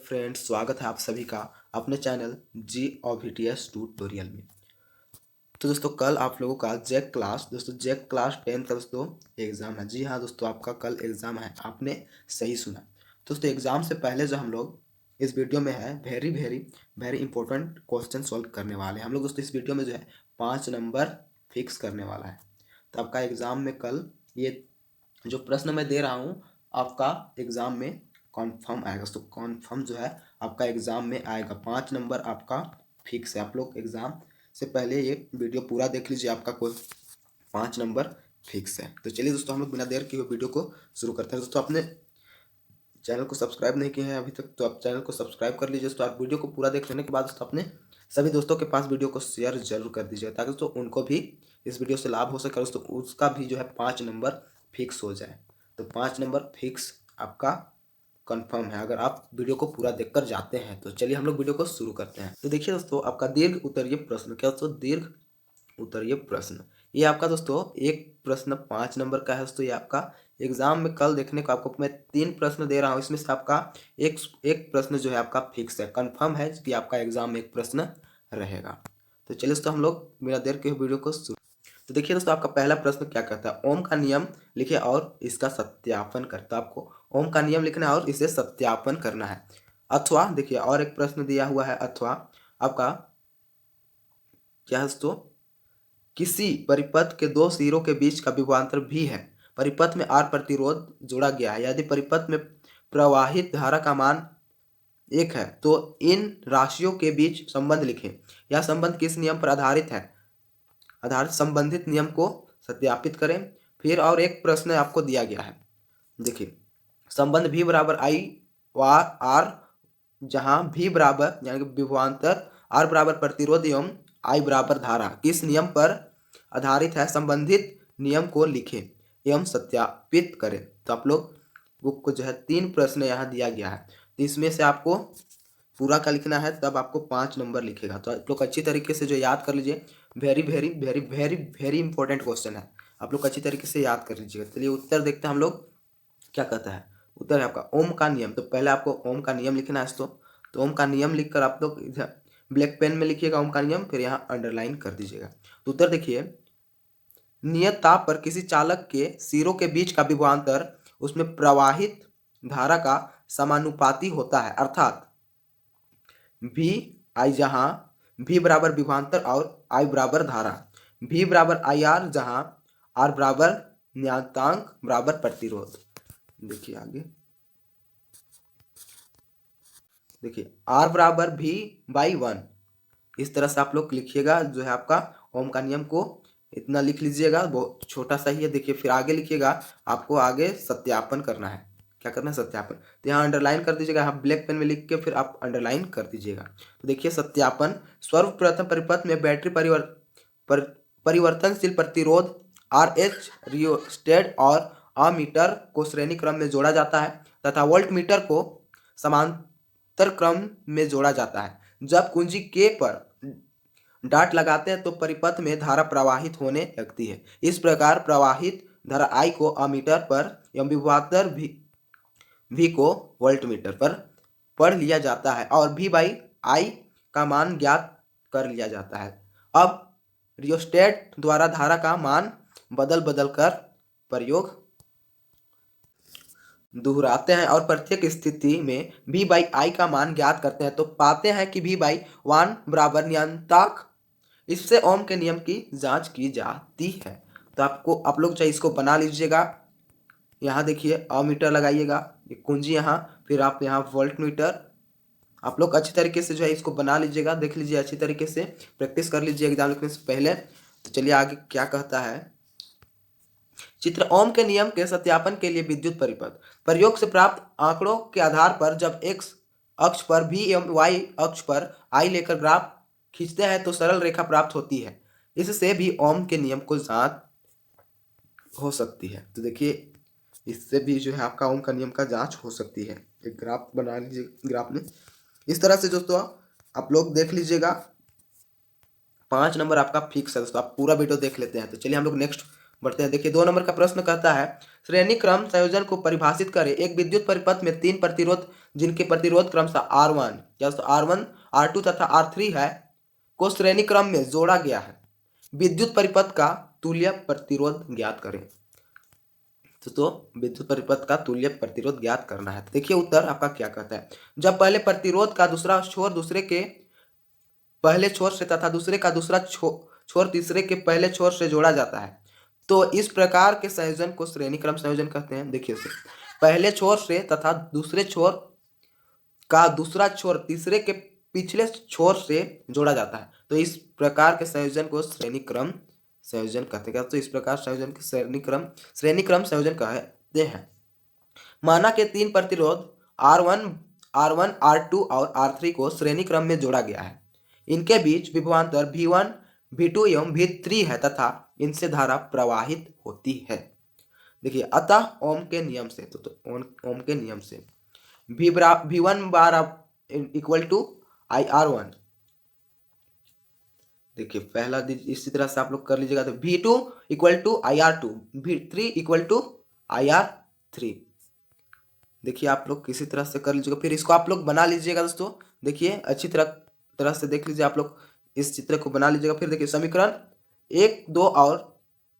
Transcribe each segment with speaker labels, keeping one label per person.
Speaker 1: Friends, स्वागत है आप सभी का अपने चैनल GOVTS ट्यूटोरियल में। तो दोस्तों कल आप लोगों का जेक क्लास 10th का दोस्तों एग्ज़ाम है। जी हाँ दोस्तों, आपका कल एग्ज़ाम है, आपने सही सुना। दोस्तों एग्ज़ाम से पहले जो हम लोग इस वीडियो में है very very very important question solve करने वाले हैं हम लोग। दोस्तों इस वीडियो में जो है 5 नंबर फिक्स करने वाला है। तो आपका एग्ज़ाम में कल ये जो प्रश्न मैं दे रहा हूँ आपका एग्ज़ाम में कॉन्फर्म आएगा। तो कॉन्फर्म जो है आपका एग्ज़ाम में आएगा। 5 नंबर आपका फिक्स है। आप लोग एग्ज़ाम से पहले ये वीडियो पूरा देख लीजिए, आपका कोई 5 नंबर फिक्स है। तो चलिए दोस्तों हम लोग बिना देर किए हुए वीडियो को शुरू करते हैं। दोस्तों आपने चैनल को सब्सक्राइब नहीं किया है अभी तक तो आप चैनल को सब्सक्राइब कर लीजिए। तो आप वीडियो को पूरा देख लेने के बाद दोस्तों अपने सभी दोस्तों के पास वीडियो को शेयर जरूर कर दीजिए ताकि दोस्तों उनको भी इस वीडियो से लाभ हो सके और दोस्तों उसका भी जो है 5 नंबर फिक्स हो जाए। तो 5 नंबर फिक्स आपका कंफर्म है अगर आप वीडियो को पूरा देखकर जाते हैं। तो चलिए हम लोग वीडियो को शुरू करते हैं। तो देखिए दोस्तों आपका दीर्घ उत्तरीय प्रश्न, क्या दोस्तों दीर्घ उत्तरीय प्रश्न, ये आपका दोस्तों एक प्रश्न 5 नंबर का है। दोस्तों ये आपका एग्जाम में कल देखने को आपको मैं 3 प्रश्न दे रहा हूँ, इसमें से आपका एक प्रश्न जो है आपका फिक्स है, कंफर्म है कि आपका एग्जाम में एक प्रश्न रहेगा। तो चलिए दोस्तों हम लोग बिना देर के वीडियो को शुरू। तो देखिए दोस्तों आपका पहला प्रश्न क्या कहता है, ओम का नियम लिखे और इसका सत्यापन करता। आपको ओम का नियम लिखना है और इसे सत्यापन करना है। अथवा देखिए और एक प्रश्न दिया हुआ है, अथवा आपका क्या है दोस्तों, किसी परिपथ के दो सिरों के बीच का विभवांतर भी है, परिपथ में R प्रतिरोध जोड़ा गया है, यदि परिपथ में प्रवाहित धारा का मान 1 है तो इन राशियों के बीच संबंध लिखें। यह संबंध किस नियम पर आधारित है, आधारित संबंधित नियम को सत्यापित करें। फिर और एक प्रश्न आपको दिया गया है, देखिए संबंध V बराबर I R, जहां V बराबर यानी कि विभवांतर, R बराबर प्रतिरोध एवं I बराबर धारा किस नियम पर आधारित है, संबंधित नियम को लिखें एवं सत्यापित करें। तो आप लोग बुक को जो है 3 प्रश्न यहाँ दिया गया है, तो इसमें से आपको पूरा का लिखना है, तब आपको 5 नंबर लिखेगा। तो आप लोग अच्छी तरीके से जो याद कर लीजिए, very very very very very important question है, आप लोग अच्छी तरीके से याद कर लीजिएगा। चलिए उत्तर देखते हैं हम लोग क्या कहता है। उत्तर है आपका ओम का नियम। तो पहले आपको ओम का नियम लिखना है दोस्तों। तो ओम का नियम लिखकर आप लोग इधर ब्लैक पेन में लिखिएगा ओम का नियम, फिर यहाँ अंडरलाइन कर दीजिएगा। तो उत्तर देखिए, नियत ताप पर किसी चालक के सिरों के बीच का विभवांतर उसमें प्रवाहित धारा का समानुपाती होता है, अर्थात V I, जहां V बराबर विभवांतर और I बराबर धारा, V बराबर IR जहां R बराबर नियतांक बराबर प्रतिरोध। देखिए आगे, देखिए R बराबर V/1, इस तरह से आप लोग लिखिएगा। जो है आपका ओम का नियम को इतना लिख लीजिएगा, बहुत छोटा सा ही है। देखिए फिर आगे लिखिएगा, आपको आगे सत्यापन करना है। क्या करना है, सत्यापन। तो यहाँ अंडरलाइन कर दीजिएगा, यहाँ ब्लैक पेन में लिख के फिर आप अंडरलाइन कर दीजिएगा। तो देखिए सत्यापन, सर्वप्रथम परिपथ में बैटरी परिवर्तनशील प्रतिरोध RH रियोस्टेट और अमीटर को श्रेणी क्रम में जोड़ा जाता है तथा वोल्ट मीटर को समांतर क्रम में जोड़ा जाता है। जब कुंजी K पर डाट लगाते हैं तो परिपथ में धारा प्रवाहित होने लगती है। इस प्रकार प्रवाहित धारा I को अमीटर पर एवं विभवांतर V को वोल्टमीटर पर पढ़ लिया जाता है और V/I का मान ज्ञात कर लिया जाता है। अब रियोस्टेट द्वारा धारा का मान बदल बदल कर प्रयोग दोहराते हैं और प्रत्येक स्थिति में V/I का मान ज्ञात करते हैं, तो पाते हैं कि V/1 बराबर नियतांक। इससे ओम के नियम की जांच की जाती है। तो आपको आप लोग चाहे इसको बना लीजिएगा। यहाँ देखिए अमीटर लगाइएगा, कुंजी यहाँ, फिर आप यहाँ वोल्ट मीटर। आप लोग अच्छी तरीके से जो है इसको बना लीजिएगा, देख लीजिए अच्छी तरीके से, प्रैक्टिस कर लीजिए एग्जाम लिखने से पहले। तो चलिए आगे क्या कहता है। चित्र ओम के नियम के सत्यापन के लिए विद्युत परिपथ, प्रयोग से प्राप्त आंकड़ों के आधार पर जब x अक्ष पर V एवं y अक्ष पर I लेकर ग्राफ खींचते हैं तो सरल रेखा प्राप्त होती है। इससे भी ओम के नियम को जांच हो सकती है। तो देखिए इससे भी जो है आपका ओम का नियम का जांच हो सकती है। एक ग्राफ बना लीजिए, ग्राफ में इस तरह से दोस्तों आप लोग देख लीजिएगा। 5 नंबर आपका फिक्स है दोस्तों, आप पूरा वीडियो देख लेते हैं। तो चलिए हम लोग नेक्स्ट बढ़ते हैं। देखिए 2 नंबर का प्रश्न कहता है, श्रेणी क्रम संयोजन को परिभाषित करें। एक विद्युत परिपथ में 3 प्रतिरोध जिनके प्रतिरोध क्रमशः R1 या तो R1 R2 तथा R3 है को श्रेणी क्रम में जोड़ा गया है। विद्युत परिपथ का तुल्य प्रतिरोध ज्ञात करें। तो विद्युत परिपथ का तुल्य प्रतिरोध ज्ञात करना है। देखिए उत्तर आपका क्या कहता है। जब पहले प्रतिरोध का दूसरा छोर दूसरे के पहले छोर से तथा दूसरे का दूसरा छोर तीसरे के पहले छोर से जोड़ा जाता है तो इस प्रकार के संयोजन को श्रेणी क्रम संयोजन कहते हैं। देखिए उसे पहले छोर से तथा दूसरे छोर का दूसरा छोर तीसरे के पिछले छोर से जोड़ा जाता है तो इस प्रकार के संयोजन को श्रेणी क्रम संयोजन कहते हैं। तो इस प्रकार संयोजन के श्रेणी क्रम संयोजन कहते हैं। माना के तीन प्रतिरोध R1 R2 और R3 को श्रेणी क्रम में जोड़ा गया है। इनके बीच विभवांतर V1 V2 एवं V3 है तथा इनसे धारा प्रवाहित होती है। देखिए अतः ओम के नियम से ओम के नियम से V1 bar equal to IR1। देखिए पहला इसी तरह से आप लोग कर लीजिएगा तो V2 equal to IR2, V3 equal to IR3। देखिए आप लोग किसी तरह से कर लीजिएगा, फिर इसको आप लोग बना लीजिएगा दोस्तों। देखिए अच्छी तरह से देख लीजिए, आप लोग इस चित्र को बना लीजिएगा। फिर देखिए समीकरण 1, 2 और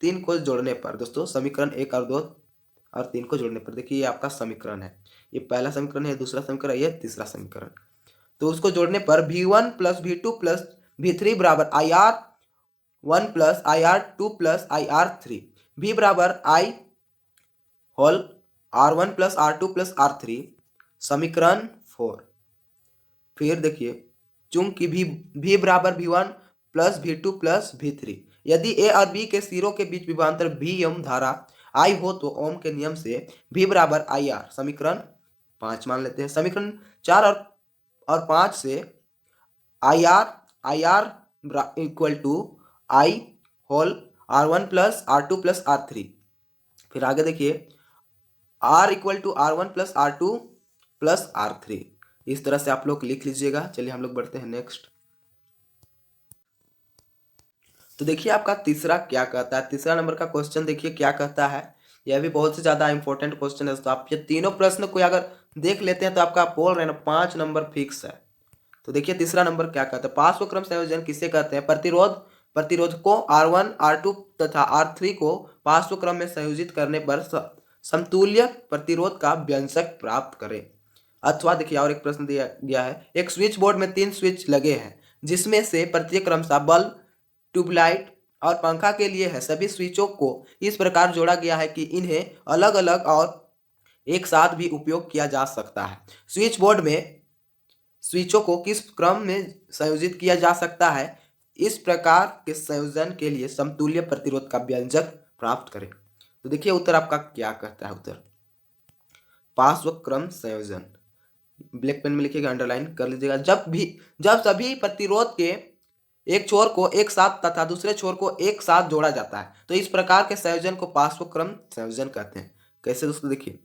Speaker 1: 3 को जोड़ने पर दोस्तों, समीकरण 1 और 2 और 3 को जोड़ने पर देखिए ये आपका समीकरण है। ये पहला समीकरण है, दूसरा समीकरण, ये तीसरा समीकरण। तो उसको जोड़ने पर V1 plus V2 plus V3 बराबर IR1 plus IR2 plus IR3, V बराबर I whole R1 plus R2 plus R3, समीकरण 4। फिर देखिए चूंकि V बराबर V1 plus V2 plus V3, यदि A और B के सिरों के बीच विभवांतर V एवं धारा I हो तो ओम के नियम से V बराबर IR, समीकरण 5 मान लेते हैं। समीकरण 4 और 5 से IR equal to I whole R1 plus R2 plus R3। फिर आगे देखिए R equal to R1 plus R2 plus R3। इस तरह से आप लोग लिख लीजिएगा। चलिए हम लोग बढ़ते हैं नेक्स्ट। तो देखिए आपका तीसरा क्या कहता है, तीसरा नंबर का क्वेश्चन देखिए क्या कहता है। यह भी बहुत से ज़्यादा इंपॉर्टेंट क्वेश्चन है। तो आप ये तीनों प्रश्न को अगर देख लेते हैं तो आपका बोल रहे हैं ना 5 नंबर फिक्स है। तो देखिए तीसरा नंबर क्या कहता है, पार्श्व क्रम संयोजन किसे कहते हैं। प्रतिरोध को R1 R2 तथा R3 को पार्श्व क्रम में संयोजित करने पर समतुल्य प्रतिरोध का व्यंजक प्राप्त करें। अथवा देखिए और एक प्रश्न दिया गया है, एक स्विच बोर्ड में 3 स्विच लगे हैं जिसमें से प्रत्येक क्रमशः बल्ब, ट्यूबलाइट और पंखा के लिए है। सभी स्विचों को इस प्रकार जोड़ा गया है कि इन्हें अलग अलग और एक साथ भी उपयोग किया जा सकता है। स्विच बोर्ड में स्विचों को किस क्रम में संयोजित किया जा सकता है, इस प्रकार के संयोजन के लिए समतुल्य प्रतिरोध का व्यंजक प्राप्त करें। तो देखिए उत्तर आपका क्या कहता है। उत्तर पार्श्व क्रम संयोजन, ब्लैक पेन में लिखिएगा, अंडरलाइन कर लीजिएगा। जब सभी प्रतिरोध के एक छोर को एक साथ तथा दूसरे छोर को एक साथ जोड़ा जाता है तो इस प्रकार के संयोजन को पार्श्व क्रम संयोजन कहते हैं। कैसे दोस्तों, देखिए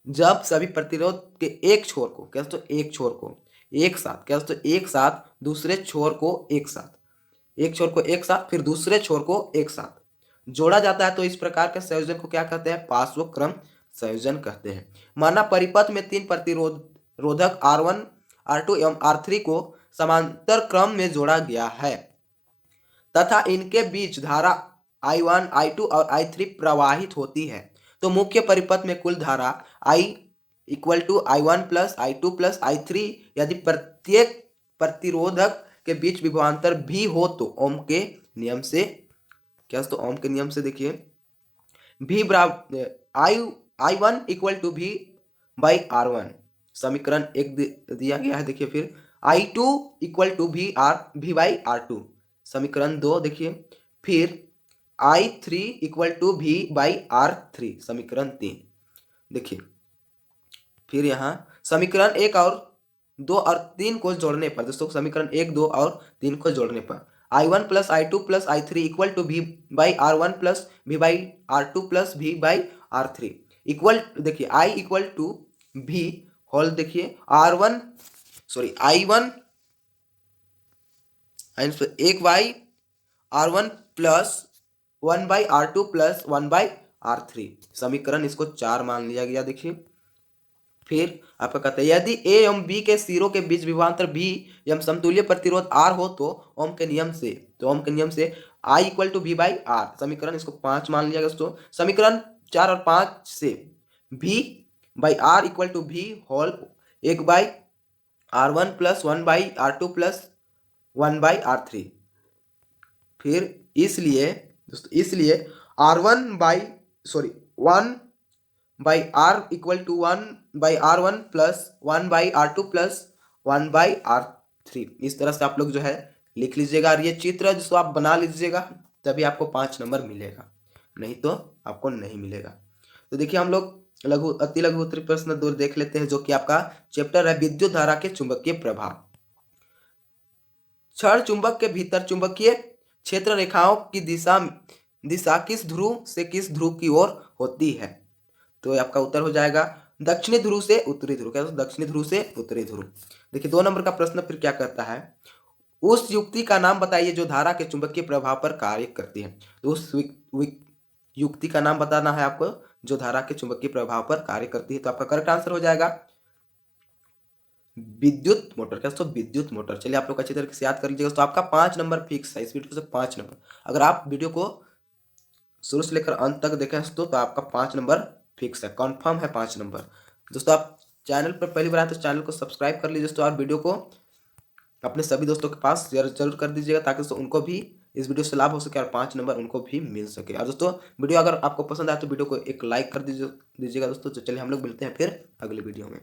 Speaker 1: जब सभी प्रतिरोध के एक छोर को क्या दोस्तों, एक छोर को एक साथ क्या दोस्तों, एक साथ दूसरे छोर को एक साथ, एक छोर को एक साथ फिर दूसरे छोर को एक साथ जोड़ा जाता है तो इस प्रकार के संयोजन को क्या कहते हैं, पार्श्व क्रम संयोजन कहते हैं। माना परिपथ में 3 प्रतिरोधक R1 R2 एवं R3 को समांतर क्रम में जोड़ा गया है तथा इनके बीच धारा I1 I2 और I3 प्रवाहित होती है तो मुख्य परिपथ में कुल धारा I equal to I1 plus I2 plus I3 यदि प्रत्येक प्रतिरोधक के बीच विभवांतर भी हो तो ओम के नियम से क्या, तो ओम के नियम से देखिए V बराबर I1 equal to V by R1, समीकरण 1 दिया गया है। देखिए फिर I2 equal to V by R2, समीकरण 2 देखिए। फिर I3 equal to V by R3, समीकरण 3 देखिए। फिर यहाँ समीकरण 1 और 2 और 3 को जोड़ने पर दोस्तों, समीकरण 1, 2 और 3 को जोड़ने पर I1 plus I2 plus I3 equal to V by R1 plus V by R2 plus V by R3 equal, देखिए I equal to V whole, देखिए I1 1 by R1 plus 1 by R2 plus 1 by R3, समीकरण इसको 4 मान लिया गया। देखिए फिर आपका कहता है यदि ए एवं बी के सिरों के बीच विभवांतर भी एवं समतुल्य प्रतिरोध आर हो तो ओम के नियम से I equal to V by R, समीकरण इसको 5 मान लिया दोस्तों। समीकरण 4 और 5 से V by R equal to V whole 1/R1 plus 1/R2 plus 1/R3। फिर इसलिए दोस्तों one by R equal to 1/R1 plus 1/R2 plus 1/R3। इस तरह से आप लोग जो है लिख लीजिएगा और ये चित्र जिसको आप बना लीजिएगा, तभी आपको 5 नंबर मिलेगा, नहीं तो आपको नहीं मिलेगा। तो देखिए हम लोग अति लघु उत्तरीय प्रश्न 2 देख लेते हैं, जो कि आपका चैप्टर है विद्युत धारा के चुंबकीय प्रभाव। क्षण चुंबक के भीतर चुंबकीय क्षेत्र रेखाओं की दिशा किस ध्रुव से किस ध्रुव की ओर होती है? तो आपका उत्तर हो जाएगा दक्षिणी ध्रुव से उत्तरी ध्रुव। क्या दक्षिणी ध्रुव से उत्तरी ध्रुव। देखिए 2 नंबर का प्रश्न फिर क्या करता है, उस युक्ति का नाम बताइए जो धारा के चुंबकीय प्रभाव पर कार्य करती है। तो उस युक्ति का नाम बताना है आपको जो धारा के चुंबकीय प्रभाव पर कार्य करती है। तो आपका करेक्ट आंसर हो जाएगा विद्युत मोटर। क्या दोस्तों? विद्युत मोटर। चलिए आप लोग अच्छी तरीके से याद कर लीजिएगा। तो आपका 5 नंबर फिक्स है इस वीडियो से, 5 नंबर। अगर आप वीडियो को शुरू से लेकर अंत तक देखें दोस्तों तो आपका 5 नंबर फिक्स है, कंफर्म है 5 नंबर। दोस्तों आप चैनल पर पहली बार आए तो चैनल को सब्सक्राइब कर लीजिए दोस्तों, और वीडियो को अपने सभी दोस्तों के पास शेयर जरूर कर दीजिएगा ताकि दोस्तों उनको भी इस वीडियो से लाभ हो सके और 5 नंबर उनको भी मिल सके। और दोस्तों वीडियो अगर आपको पसंद आए तो वीडियो को एक लाइक कर दीजिएगा दोस्तों। तो चलिए हम लोग मिलते हैं फिर अगले वीडियो में।